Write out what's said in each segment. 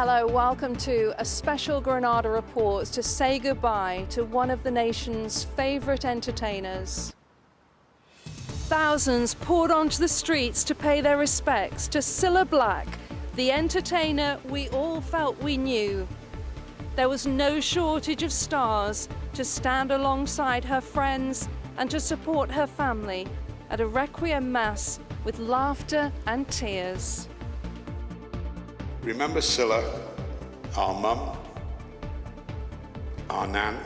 Hello, welcome to a special Granada Reports to say goodbye to one of the nation's favourite entertainers. Thousands poured onto the streets to pay their respects to Cilla Black, the entertainer we all felt we knew. There was no shortage of stars to stand alongside her friends and to support her family at a requiem mass with laughter and tears. Remember Cilla, our mum, our nan,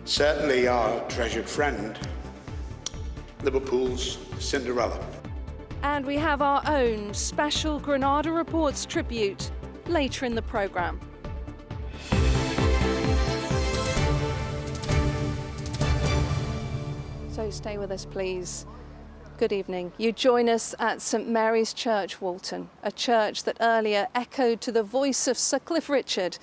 certainly our treasured friend, Liverpool's Cinderella. And we have our own special Granada Reports tribute later in the programme. So stay with us, please. Good evening. You join us at St Mary's Church, Walton, a church that earlier echoed to the voice of Sir Cliff Richard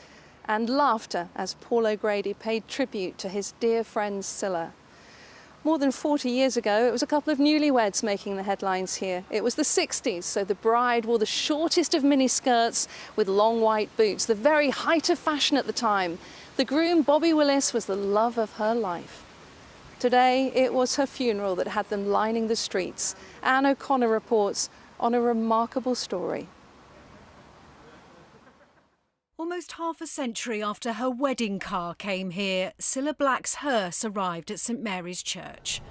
and laughter as Paul O'Grady paid tribute to his dear friend Cilla. More than 40 years ago, it was a couple of newlyweds making the headlines here. It was the 60s, so the bride wore the shortest of miniskirts with long white boots, the very height of fashion at the time. The groom, Bobby Willis, was the love of her life. Today, it was her funeral that had them lining the streets. Anne O'Connor reports on a remarkable story. Almost half a century after her wedding car came here, Cilla Black's hearse arrived at St Mary's Church.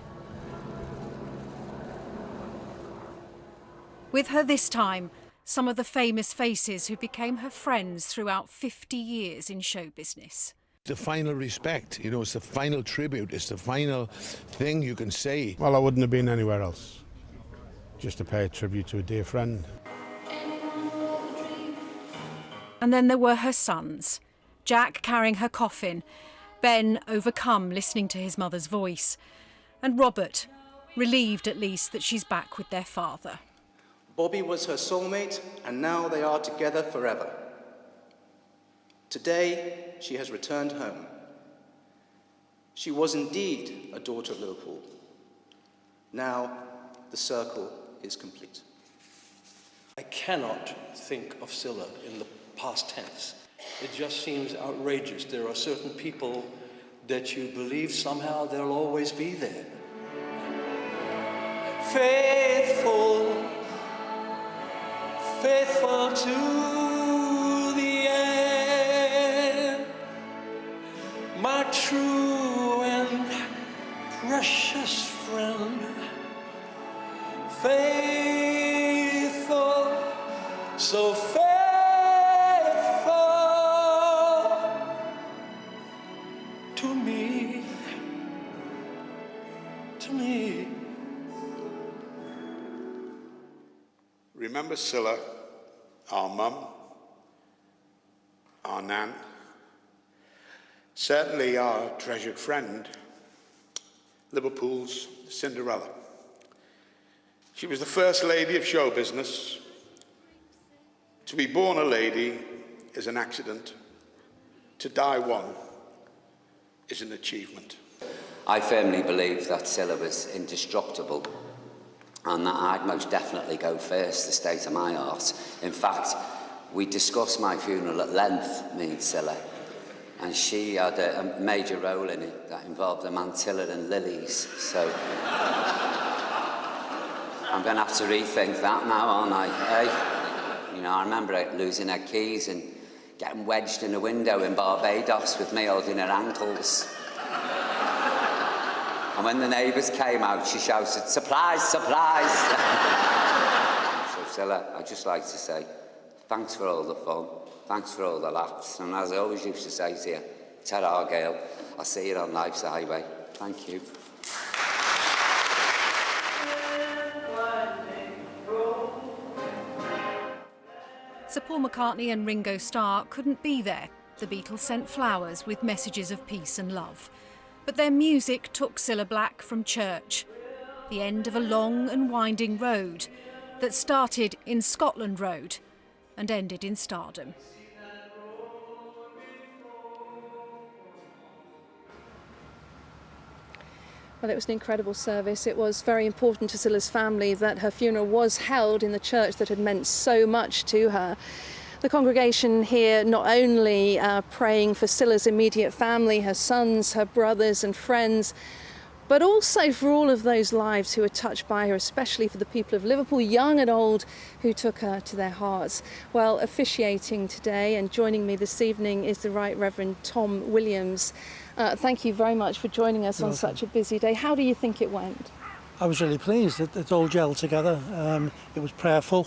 With her this time, some of the famous faces who became her friends throughout 50 years in show business. The final respect, you know, it's the final tribute, it's the final thing you can say. Well, I wouldn't have been anywhere else, just to pay a tribute to a dear friend. And then there were her sons, Jack carrying her coffin, Ben overcome listening to his mother's voice, and Robert, relieved at least that she's back with their father. Bobby was her soulmate, and now they are together forever. Today, she has returned home. She was indeed a daughter of Liverpool. Now, the circle is complete. I cannot think of Cilla in the past tense. It just seems outrageous. There are certain people that you believe somehow they'll always be there. Faithful, faithful to the end, my true and precious friend, faithful, so faithful to me, to me. Remember Cilla, our mum, our nan, certainly our treasured friend, Liverpool's Cinderella. She was the first lady of show business. To be born a lady is an accident. To die one is an achievement. I firmly believe that Cilla was indestructible and that I'd most definitely go first, the state of my heart. In fact, we discussed my funeral at length, me and Cilla, and she had a major role in it that involved a mantilla and lilies, so I'm going to have to rethink that now, aren't I? Hey? You know, I remember losing her keys and getting wedged in a window in Barbados with me holding her ankles. And when the neighbours came out, she shouted, "Surprise, surprise!" So, Cilla, I'd just like to say, thanks for all the fun, thanks for all the laughs, and as I always used to say to you, ta-ra, girl, I'll see you on life's highway. Thank you. Sir Paul McCartney and Ringo Starr couldn't be there. The Beatles sent flowers with messages of peace and love. But their music took Cilla Black from church, the end of a long and winding road that started in Scotland Road and ended in stardom. Well, it was an incredible service. It was very important to Cilla's family that her funeral was held in the church that had meant so much to her. The congregation here not only praying for Cilla's immediate family, her sons, her brothers and friends, but also for all of those lives who were touched by her, especially for the people of Liverpool, young and old, who took her to their hearts. Well, officiating today and joining me this evening is the Right Reverend Tom Williams. Thank you very much for joining us on such a busy day. How do you think it went? I was really pleased. It all gelled together. It was prayerful.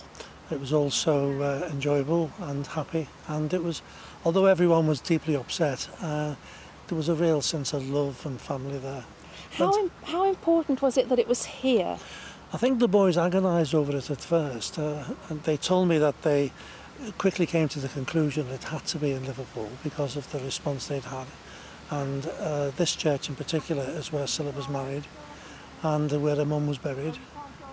It was also enjoyable and happy. And it was, although everyone was deeply upset, there was a real sense of love and family there. How important was it that it was here? I think the boys agonised over it at first. And they told me that they quickly came to the conclusion it had to be in Liverpool because of the response they'd had. And this church in particular is where Cilla was married and where her mum was buried,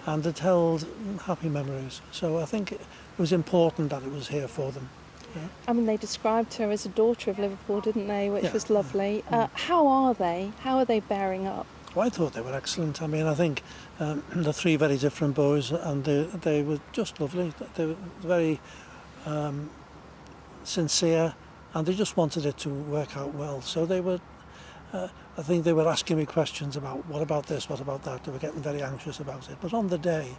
and it held happy memories. So I think it was important that it was here for them. Yeah. I mean, they described her as a daughter of Liverpool, didn't they, which was lovely. How are they? How are they bearing up? Well, I thought they were excellent. I mean, I think the three very different boys, and they were just lovely. They were very sincere, and they just wanted it to work out well. So they were, I think they were asking me questions about what about this, what about that. They were getting very anxious about it. But on the day,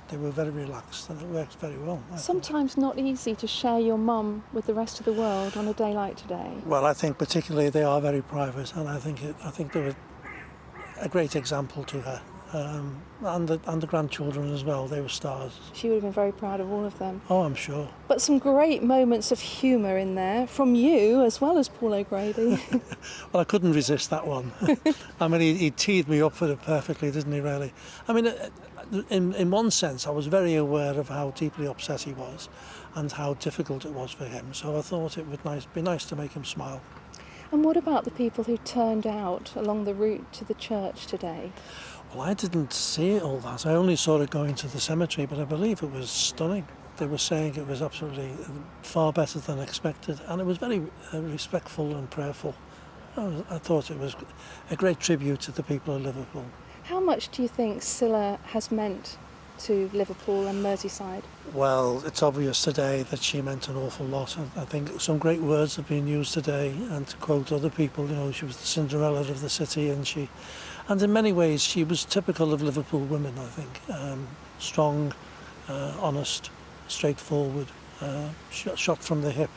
they were very relaxed, and it worked very well. Sometimes not easy to share your mum with the rest of the world on a day like today. Well, I think particularly they are very private, and I think they were a great example to her, and the grandchildren as well. They were stars. She would have been very proud of all of them. Oh, I'm sure. But some great moments of humour in there from you as well as Paul O'Grady. Well, I couldn't resist that one. I mean, he teed me up for it perfectly, didn't he? Really. I mean, in one sense, I was very aware of how deeply upset he was, and how difficult it was for him. So I thought it would be nice to make him smile. And what about the people who turned out along the route to the church today? Well, I didn't see all that. I only saw it going to the cemetery, but I believe it was stunning. They were saying it was absolutely far better than expected, and it was very respectful and prayerful. I thought it was a great tribute to the people of Liverpool. How much do you think Cilla has meant to Liverpool and Merseyside? Well, it's obvious today that she meant an awful lot. I think some great words have been used today, and to quote other people, you know, she was the Cinderella of the city, and in many ways she was typical of Liverpool women, I think. Strong, honest, straightforward, shot from the hip,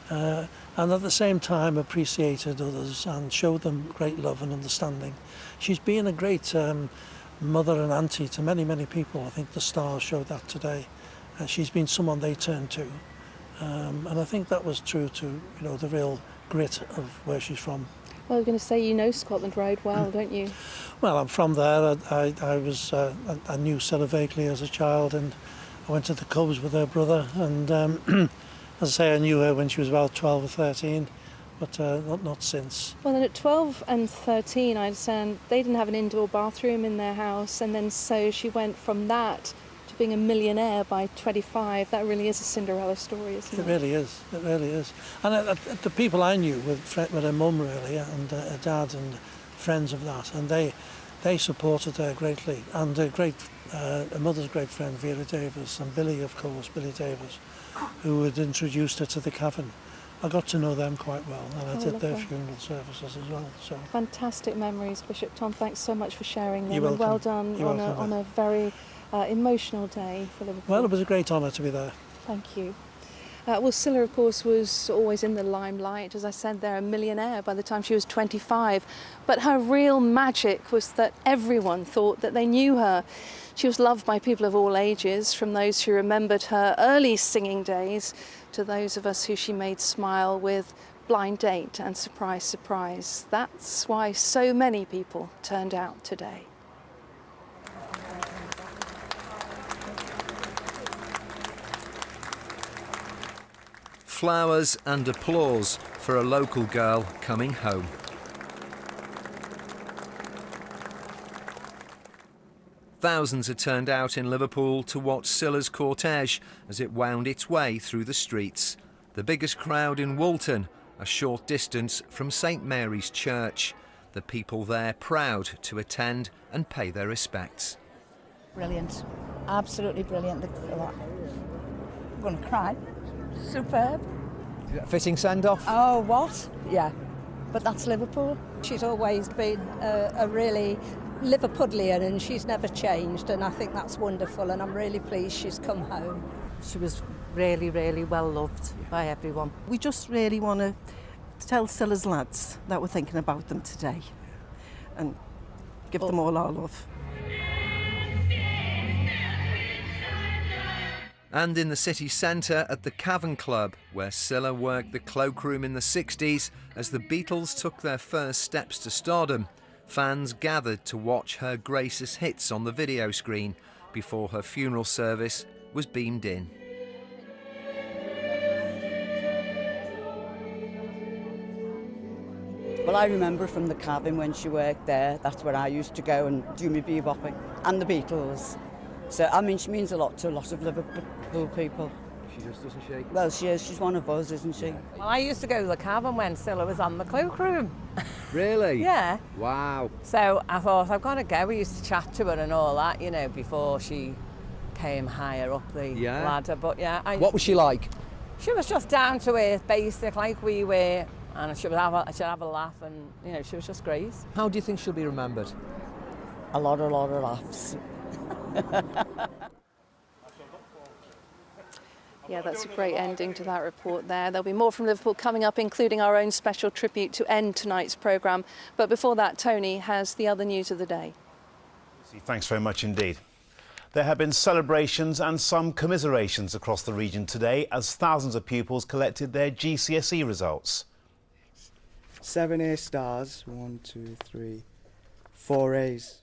and at the same time appreciated others and showed them great love and understanding. She's been a great mother and auntie to many, many people. I think the stars showed that today. She's been someone they turned to, and I think that was true to the real grit of where she's from. Well, I was going to say, you know Scotland Road well, don't you? Well, I'm from there. I knew Cilla vaguely as a child, and I went to the Cubs with her brother, and as I say, I knew her when she was about 12 or 13. But not since. Well, then at 12 and 13, I understand they didn't have an indoor bathroom in their house, and then so she went from that to being a millionaire by 25. That really is a Cinderella story, isn't it? It really is. It really is. And the people I knew with her mum, really, and her dad and friends of that, and they supported her greatly. And her mother's great friend, Vera Davis, and Billy, of course, Billy Davis, who had introduced her to the Cavern. I got to know them quite well, and I did their funeral services as well. So fantastic memories, Bishop Tom. Thanks so much for sharing them. You're welcome. And well done on a very emotional day for Liverpool. Well, it was a great honour to be there. Thank you. Well, Cilla, of course, was always in the limelight. As I said, they're a millionaire by the time she was 25. But her real magic was that everyone thought that they knew her. She was loved by people of all ages, from those who remembered her early singing days to those of us who she made smile with Blind Date and Surprise, Surprise. That's why so many people turned out today. Flowers and applause for a local girl coming home. Thousands had turned out in Liverpool to watch Cilla's cortege as it wound its way through the streets. The biggest crowd in Woolton, a short distance from St Mary's Church. The people there proud to attend and pay their respects. Brilliant, absolutely brilliant. I'm going to cry. Superb. Fitting send-off? Oh, what? Yeah. But that's Liverpool. She's always been a really Liverpudlian and she's never changed, and I think that's wonderful, and I'm really pleased she's come home. She was really, really well loved by everyone. We just really want to tell Cilla's lads that we're thinking about them today and give them all our love. And in the city centre at the Cavern Club, where Cilla worked the cloakroom in the 60s as the Beatles took their first steps to stardom, fans gathered to watch her greatest hits on the video screen before her funeral service was beamed in. Well, I remember from the Cavern when she worked there, that's where I used to go and do my bebopping, and the Beatles. So, I mean, she means a lot to a lot of Liverpool people. She does, doesn't she? Well, she is. She's one of us, isn't she? Well, I used to go to the Cavern when Cilla was on the cloakroom. Really? Yeah. Wow. So I thought, I've got to go. We used to chat to her and all that, you know, before she came higher up the ladder. But yeah. What was she like? She was just down to earth, basic, like we were. And she'd have a laugh, and, you know, she was just great. How do you think she'll be remembered? A lot of laughs. Yeah, that's a great ending to that report there. There'll be more from Liverpool coming up, including our own special tribute to end tonight's programme. But before that, Tony has the other news of the day. Thanks very much indeed. There have been celebrations and some commiserations across the region today as thousands of pupils collected their GCSE results. 7 A stars, 1, 2, 3, 4 A's.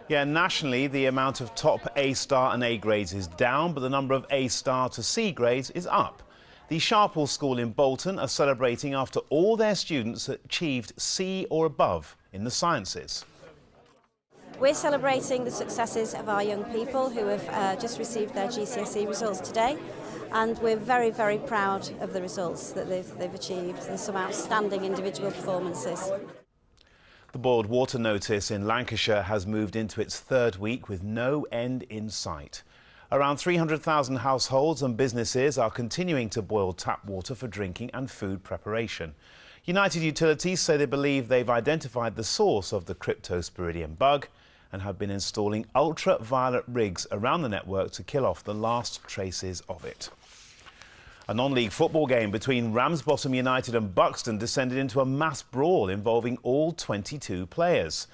Yeah, nationally, the amount of top A star and A grades is down, but the number of A star to C grades is up. The Sharpeville School in Bolton are celebrating after all their students achieved C or above in the sciences. We're celebrating the successes of our young people who have just received their GCSE results today, and we're very, very proud of the results that they've achieved. There's some outstanding individual performances. The boiled water notice in Lancashire has moved into its third week with no end in sight. Around 300,000 households and businesses are continuing to boil tap water for drinking and food preparation. United Utilities say they believe they've identified the source of the cryptosporidium bug and have been installing ultraviolet rigs around the network to kill off the last traces of it. A non-league football game between Ramsbottom United and Buxton descended into a mass brawl involving all 22 players.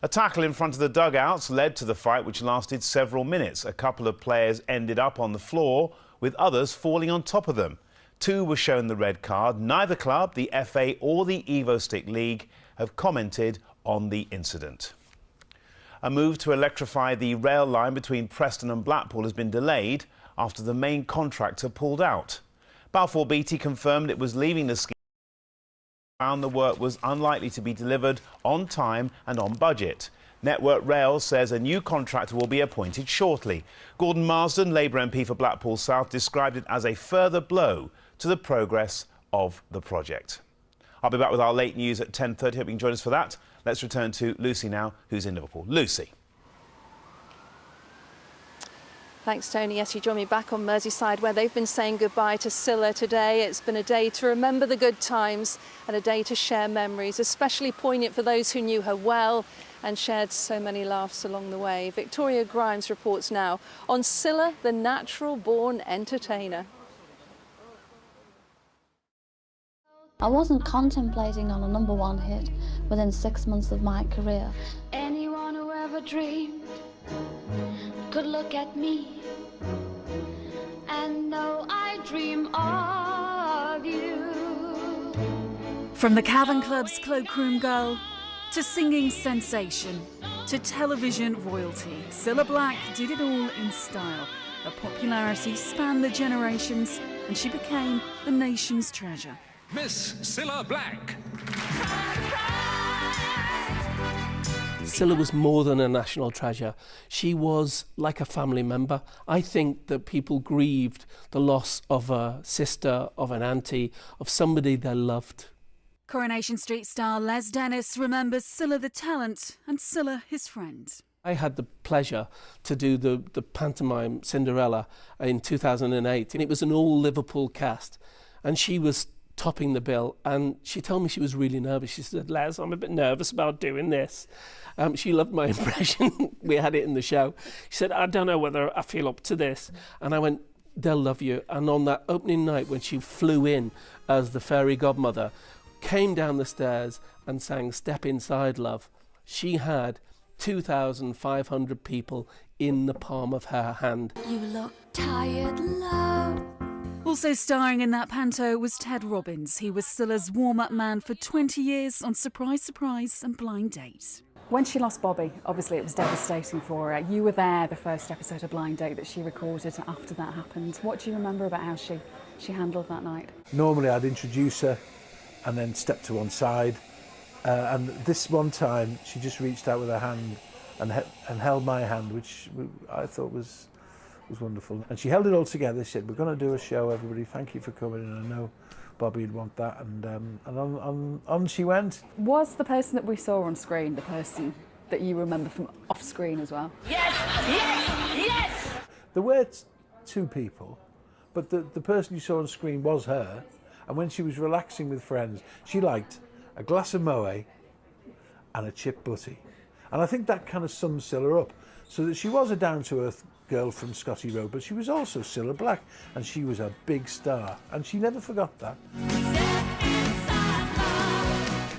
A tackle in front of the dugouts led to the fight, which lasted several minutes. A couple of players ended up on the floor, with others falling on top of them. 2 were shown the red card. Neither club, the FA or the EvoStick League, have commented on the incident. A move to electrify the rail line between Preston and Blackpool has been delayed after the main contractor pulled out. Balfour Beatty confirmed it was leaving the scheme, found the work was unlikely to be delivered on time and on budget. Network Rail says a new contractor will be appointed shortly. Gordon Marsden, Labour MP for Blackpool South, described it as a further blow to the progress of the project. I'll be back with our late news at 10:30. Hope you can join us for that. Let's return to Lucy now, who's in Liverpool. Lucy. Thanks, Tony. Yes, you join me back on Merseyside, where they've been saying goodbye to Cilla today. It's been a day to remember the good times and a day to share memories, especially poignant for those who knew her well and shared so many laughs along the way. Victoria Grimes reports now on Cilla, the natural-born entertainer. I wasn't contemplating on a #1 hit within 6 months of my career. Anyone who ever dreamed could look at me and know I dream of you. From the Cavern Club's cloakroom girl to singing sensation to television royalty, Cilla Black did it all in style. Her popularity spanned the generations and she became the nation's treasure. Miss Cilla Black. Cilla was more than a national treasure. She was like a family member. I think that people grieved the loss of a sister, of an auntie, of somebody they loved. Coronation Street star Les Dennis remembers Cilla the talent and Cilla his friend. I had the pleasure to do the pantomime Cinderella in 2008, and it was an all Liverpool cast, and she was topping the bill, and she told me she was really nervous. She said, "Les, I'm a bit nervous about doing this." She loved my impression. We had it in the show. She said, "I don't know whether I feel up to this." And I went, "They'll love you." And on that opening night, when she flew in as the fairy godmother, came down the stairs and sang "Step Inside, Love," she had 2,500 people in the palm of her hand. You look tired, love. Also starring in that panto was Ted Robbins. He was Cilla's warm-up man for 20 years on Surprise, Surprise and Blind Date. When she lost Bobby, obviously it was devastating for her. You were there the first episode of Blind Date that she recorded after that happened. What do you remember about how she handled that night? Normally I'd introduce her and then step to one side. And this one time, she just reached out with her hand and held my hand, which I thought was wonderful. And she held it all together. She said, "We're going to do a show, everybody. Thank you for coming." And I know Bobby'd want that. And on she went. Was the person that we saw on screen the person that you remember from off screen as well? Yes, yes, yes! There were two people, but the person you saw on screen was her. And when she was relaxing with friends, she liked a glass of Moët and a chip butty. And I think that kind of sums Cilla up. So that she was a down-to-earth girl from Scotty Road, but she was also Cilla Black, and she was a big star, and she never forgot that.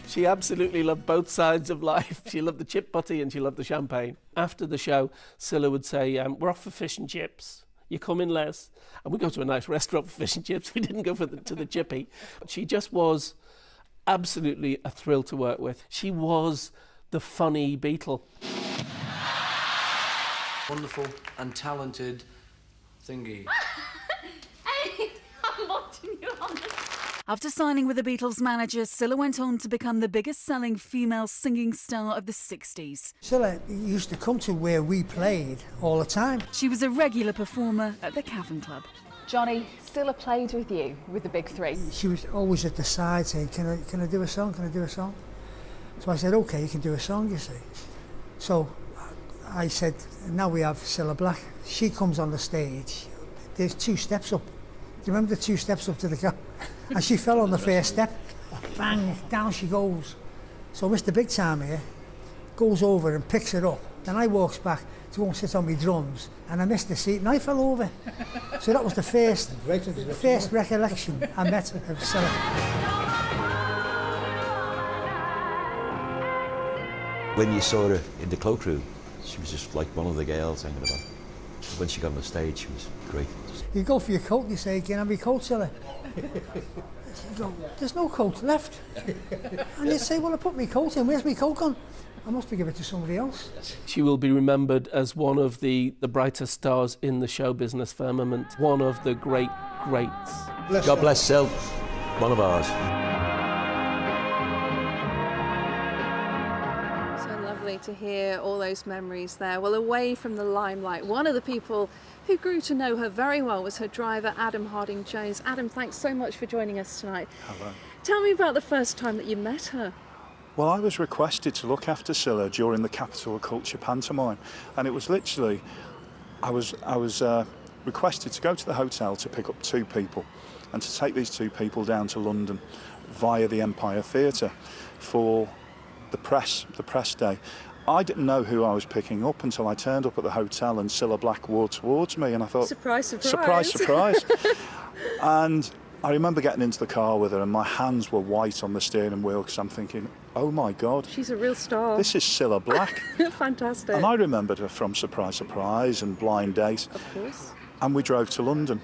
She absolutely loved both sides of life. She loved the chip butty and she loved the champagne. After the show, Cilla would say, "We're off for fish and chips. You come in, Les?" And we go to a nice restaurant for fish and chips. We didn't go to the chippy. She just was absolutely a thrill to work with. She was the funny Beatle. Wonderful and talented thingy. Hey, I'm watching you on this. After signing with the Beatles manager, Cilla went on to become the biggest selling female singing star of the 60s. Cilla used to come to where we played all the time. She was a regular performer at the Cavern Club. Johnny, Cilla played with you with the big three. She was always at the side saying, can I do a song, can I do a song? So I said, okay, you can do a song, you see. So I said, now we have Cilla Black. She comes on the stage, there's 2 steps up. Do you remember the 2 steps up to the car? And she fell on the first step, bang, down she goes. So Mr. Big Time here goes over and picks her up. Then I walks back to go and sit on my drums, and I missed the seat and I fell over. So that was the first recollection I met of Cilla. When you saw her in the cloakroom, she was just like one of the girls hanging about. When she got on the stage, she was great. You go for your coat, you say, "Can I have your coat, Cilla?" You go, "There's no coat left." And you say, "Well, I put my coat in, where's my coat gone?" I must have given it to somebody else. She will be remembered as one of the brightest stars in the show business firmament, one of the greats. God bless Sil, one of ours. To hear all those memories there. Well, away from the limelight, one of the people who grew to know her very well was her driver, Adam Harding-Jones. Adam, thanks so much for joining us tonight. Hello. Tell me about the first time that you met her. Well, I was requested to look after Cilla during the Capital Culture pantomime, and it was literally, I was requested to go to the hotel to pick up 2 people and to take these 2 people down to London via the Empire Theatre for the press day. I didn't know who I was picking up until I turned up at the hotel and Cilla Black walked towards me, and I thought, surprise, surprise. Surprise, surprise. And I remember getting into the car with her and my hands were white on the steering wheel because I'm thinking, oh my God. She's a real star. This is Cilla Black. Fantastic. And I remembered her from Surprise, Surprise and Blind Date. Of course. And we drove to London.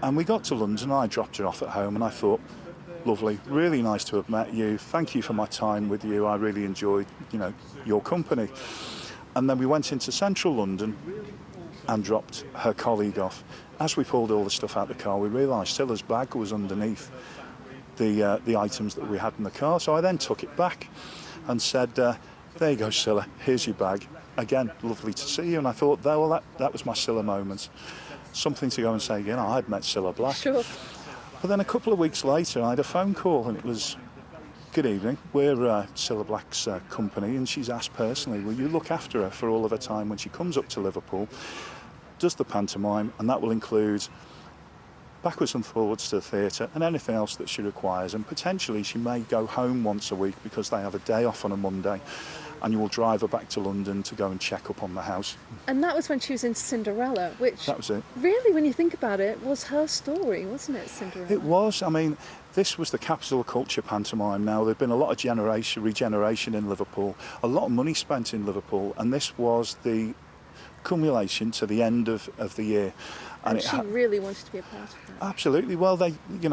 And we got to London, I dropped her off at home and I thought, lovely, really nice to have met you. Thank you for my time with you. I really enjoyed, your company. And then we went into central London and dropped her colleague off. As we pulled all the stuff out of the car, we realised Cilla's bag was underneath the items that we had in the car. So I then took it back and said, there you go, Cilla, here's your bag. Again, lovely to see you. And I thought, well, that was my Cilla moment. Something to go and say, I'd met Cilla Black. Sure. But then a couple of weeks later, I had a phone call, and it was Good evening. We're Cilla Blacks' company, and she's asked personally, will you look after her for all of her time when she comes up to Liverpool, does the pantomime, and that will include backwards and forwards to the theatre and anything else that she requires, and potentially she may go home once a week because they have a day off on a Monday, and you will drive her back to London to go and check up on the house. And that was when she was in Cinderella, which that was it. Really, when you think about it, was her story, wasn't it, Cinderella? It was. I mean, this was the capital of culture pantomime. Now, there'd been a lot of regeneration in Liverpool, a lot of money spent in Liverpool, and this was the accumulation to the end of the year. And she really wanted to be a part of that. Absolutely. Well,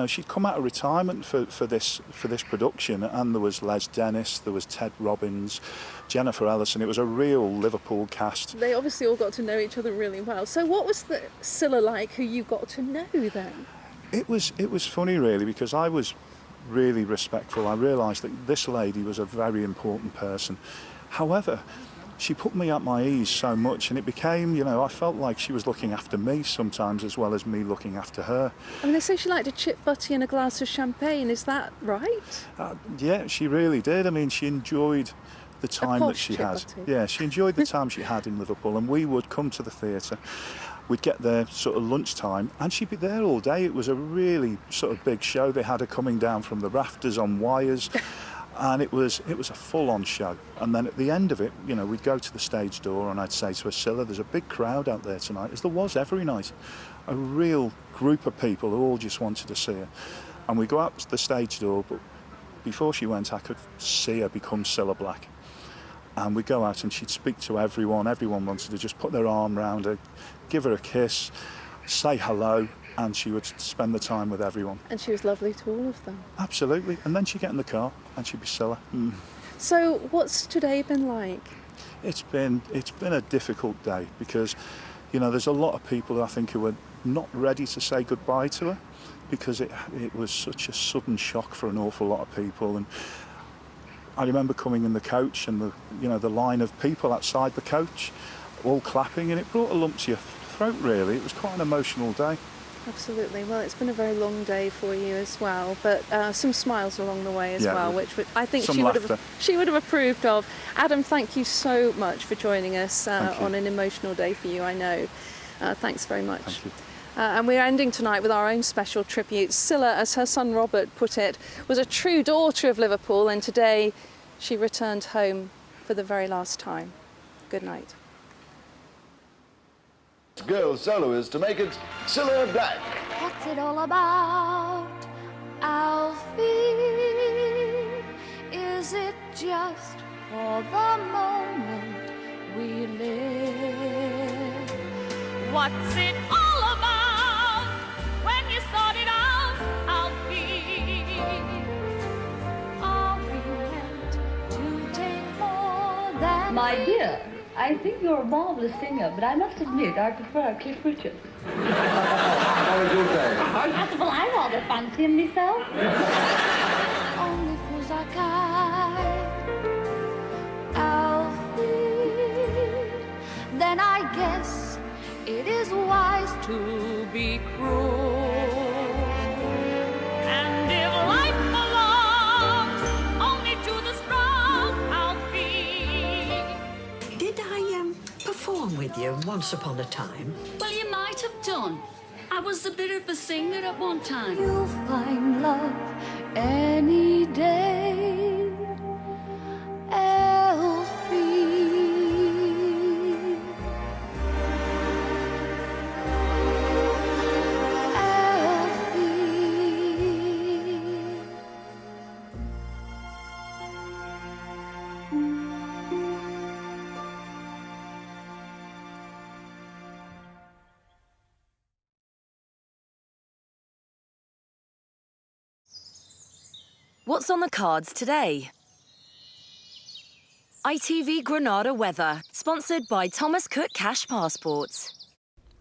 she'd come out of retirement for this production, and there was Les Dennis, there was Ted Robbins, Jennifer Ellison. It was a real Liverpool cast. They obviously all got to know each other really well. So what was the Cilla like who you got to know then? It was funny, really, because I was really respectful. I realised that this lady was a very important person. However, she put me at my ease so much, and it became, I felt like she was looking after me sometimes as well as me looking after her. I mean, they say she liked a chip butty and a glass of champagne. Is that right? Yeah, she really did. I mean, she enjoyed the time that she had. Yeah, she enjoyed the time she had in Liverpool, and we would come to the theatre. We'd get there sort of lunchtime, and she'd be there all day. It was a really sort of big show. They had her coming down from the rafters on wires. And it was a full-on show. And then at the end of it, we'd go to the stage door and I'd say to her, Cilla, there's a big crowd out there tonight, as there was every night. A real group of people who all just wanted to see her. And we go out to the stage door, but before she went, I could see her become Cilla Black. And we'd go out and she'd speak to everyone. Everyone wanted to just put their arm round her, give her a kiss, say hello, and she would spend the time with everyone. And she was lovely to all of them. Absolutely. And then she'd get in the car and she'd be Cilla. So what's today been like? It's been a difficult day because, there's a lot of people I think who are not ready to say goodbye to her because it was such a sudden shock for an awful lot of people. And I remember coming in the coach and the line of people outside the coach all clapping, and it brought a lump to your throat, really. It was quite an emotional day. Absolutely. Well, it's been a very long day for you as well, but some smiles along the way as well, which I think she would have approved of. Adam, thank you so much for joining us on an emotional day for you, I know. Thanks very much. Thank you. And we're ending tonight with our own special tribute. Cilla, as her son Robert put it, was a true daughter of Liverpool, and today she returned home for the very last time. Good night. Girl soloist to make it Cilla Black. What's it all about, Alfie? Is it just for the moment we live? What's it all about when you sort it out, Alfie? Are we meant to take more than My dear, I think you're a marvellous singer, but I must admit I prefer Cliff Richard. How would you say? Well, I rather fancy him myself. Only fools are kind, Alfie. Then I guess it is wise to be cruel. And if life belongs only to the strong, Alfie. Did I perform with you once upon a time? Well, you might have done. I was a bit of a singer at one time. You'll find love any day, Alfie. What's on the cards today? ITV Granada weather, sponsored by Thomas Cook Cash Passports.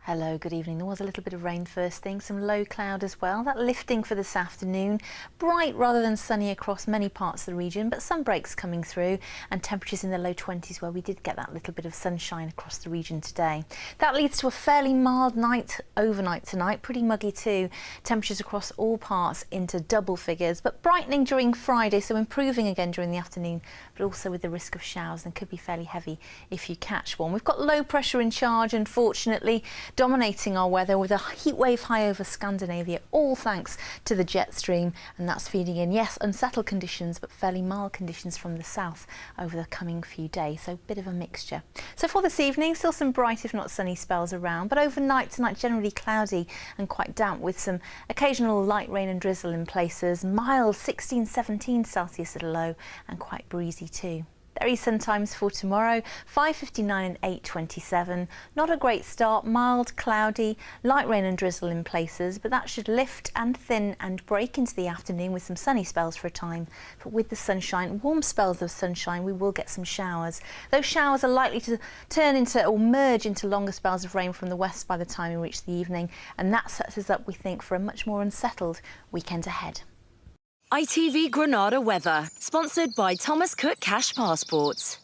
Hello, good evening. There was a little bit of rain first thing, some low cloud as well. That lifting for this afternoon. Bright rather than sunny across many parts of the region, but some breaks coming through and temperatures in the low 20s where we did get that little bit of sunshine across the region today. That leads to a fairly mild night overnight tonight, pretty muggy too. Temperatures across all parts into double figures, but brightening during Friday, so improving again during the afternoon, but also with the risk of showers and could be fairly heavy if you catch one. We've got low pressure in charge, unfortunately, dominating our weather with a heat wave high over Scandinavia, all thanks to the jet stream, and that's feeding in, yes, unsettled conditions, but fairly mild conditions from the south over the coming few days, so a bit of a mixture. So for this evening, still some bright if not sunny spells around, but overnight tonight generally cloudy and quite damp with some occasional light rain and drizzle in places, mild 16-17 Celsius at a low and quite breezy too. There is sun times for tomorrow, 5:59 and 8:27. Not a great start, mild, cloudy, light rain and drizzle in places, but that should lift and thin and break into the afternoon with some sunny spells for a time. But with the sunshine, warm spells of sunshine, we will get some showers. Those showers are likely to turn into or merge into longer spells of rain from the west by the time we reach the evening, and that sets us up, we think, for a much more unsettled weekend ahead. ITV Granada weather, sponsored by Thomas Cook Cash Passports.